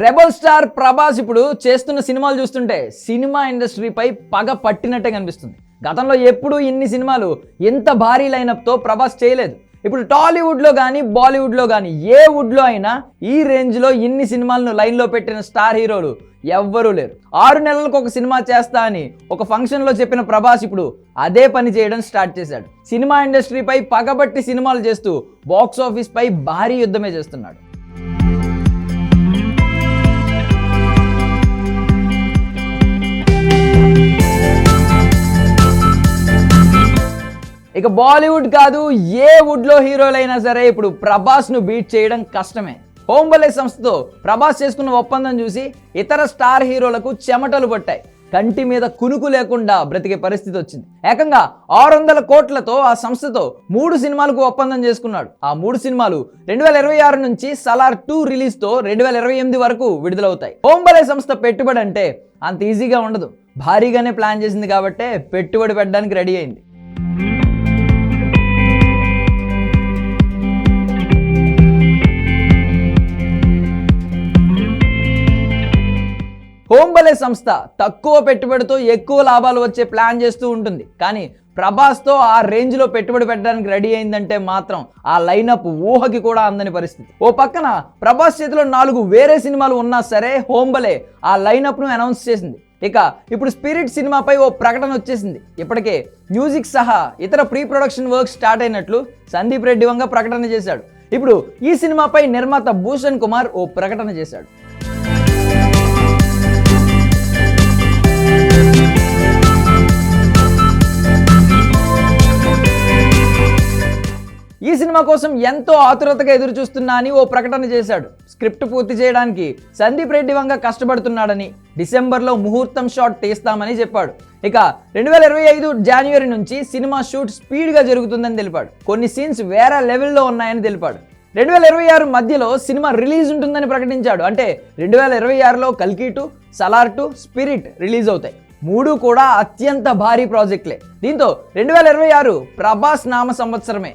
Rebel star Prabhas ఇప్పుడు చేస్తున్న సినిమాలు చూస్తుంటే సినిమా ఇండస్ట్రీపై పగ పట్టినట్టే కనిపిస్తుంది. గతంలో ఎప్పుడూ ఇన్ని సినిమాలు ఇంత భారీ లైనప్తో ప్రభాస్ చేయలేదు. ఇప్పుడు టాలీవుడ్లో కానీ బాలీవుడ్లో కానీ ఏ వుడ్లో అయినా ఈ రేంజ్లో ఇన్ని సినిమాలను లైన్లో పెట్టిన స్టార్ హీరోలు ఎవ్వరూ లేరు. 6 నెలలకు ఒక సినిమా చేస్తా అని ఒక ఫంక్షన్లో చెప్పిన ప్రభాస్ ఇప్పుడు అదే పని చేయడం స్టార్ట్ చేశాడు. సినిమా ఇండస్ట్రీపై పగబట్టి సినిమాలు చేస్తూ బాక్స్ ఆఫీస్పై భారీ యుద్ధమే చేస్తున్నాడు. ఇక బాలీవుడ్ కాదు ఏ వుడ్లో హీరోలైనా సరే ఇప్పుడు ప్రభాస్ను బీట్ చేయడం కష్టమే. హోంబలే సంస్థతో ప్రభాస్ చేసుకున్న ఒప్పందం చూసి ఇతర స్టార్ హీరోలకు చెమటలు పట్టాయి. కంటి మీద కునుకు లేకుండా బ్రతికే పరిస్థితి వచ్చింది. ఏకంగా 600 కోట్లతో ఆ సంస్థతో 3 సినిమాలకు ఒప్పందం చేసుకున్నాడు. ఆ 3 సినిమాలు 2026 నుంచి సలార్ 2 రిలీజ్తో 2028 వరకు విడుదలవుతాయి. హోంబలే సంస్థ పెట్టుబడి అంటే అంత ఈజీగా ఉండదు. భారీగానే ప్లాన్ చేసింది కాబట్టే పెట్టుబడి పెట్టడానికి రెడీ అయింది. హోంబలే సంస్థ తక్కువ పెట్టుబడితో ఎక్కువ లాభాలు వచ్చే ప్లాన్ చేస్తూ ఉంటుంది. కానీ ప్రభాస్తో ఆ రేంజ్లో పెట్టుబడి పెట్టడానికి రెడీ అయిందంటే మాత్రం ఆ లైనప్ ఊహకి కూడా అందని పరిస్థితి. ఓ పక్కన ప్రభాస్ చేతిలో 4 వేరే సినిమాలు ఉన్నా సరే హోంబలే ఆ లైనప్ను అనౌన్స్ చేసింది. ఇక ఇప్పుడు స్పిరిట్ సినిమాపై ఓ ప్రకటన వచ్చేసింది. ఇప్పటికే మ్యూజిక్ సహా ఇతర ప్రీ ప్రొడక్షన్ వర్క్ స్టార్ట్ అయినట్లు సందీప్ రెడ్డి వంగ ప్రకటన చేశాడు. ఇప్పుడు ఈ సినిమాపై నిర్మాత భూషణ్ కుమార్ ఓ ప్రకటన చేశాడు. ఈ సినిమా కోసం ఎంతో ఆతురతగా ఎదురు చూస్తున్నా అని ఓ ప్రకటన చేశాడు. స్క్రిప్ట్ పూర్తి చేయడానికి సందీప్ రెడ్డి వంగ కష్టపడుతున్నాడని, డిసెంబర్లో ముహూర్తం షాట్ తీస్తామని చెప్పాడు. ఇక 2025 జనవరి నుంచి సినిమా షూట్ స్పీడ్గా జరుగుతుందని తెలిపాడు. కొన్ని సీన్స్ వేరే లెవెల్లో ఉన్నాయని తెలిపాడు. 2026 మధ్యలో సినిమా రిలీజ్ ఉంటుందని ప్రకటించాడు. అంటే 2026లో కల్కి 2, సలార్ 2, స్పిరిట్ రిలీజ్ అవుతాయి. 3 కూడా అత్యంత భారీ ప్రాజెక్టులే. దీంతో 2026 ప్రభాస్ నామ సంవత్సరమే.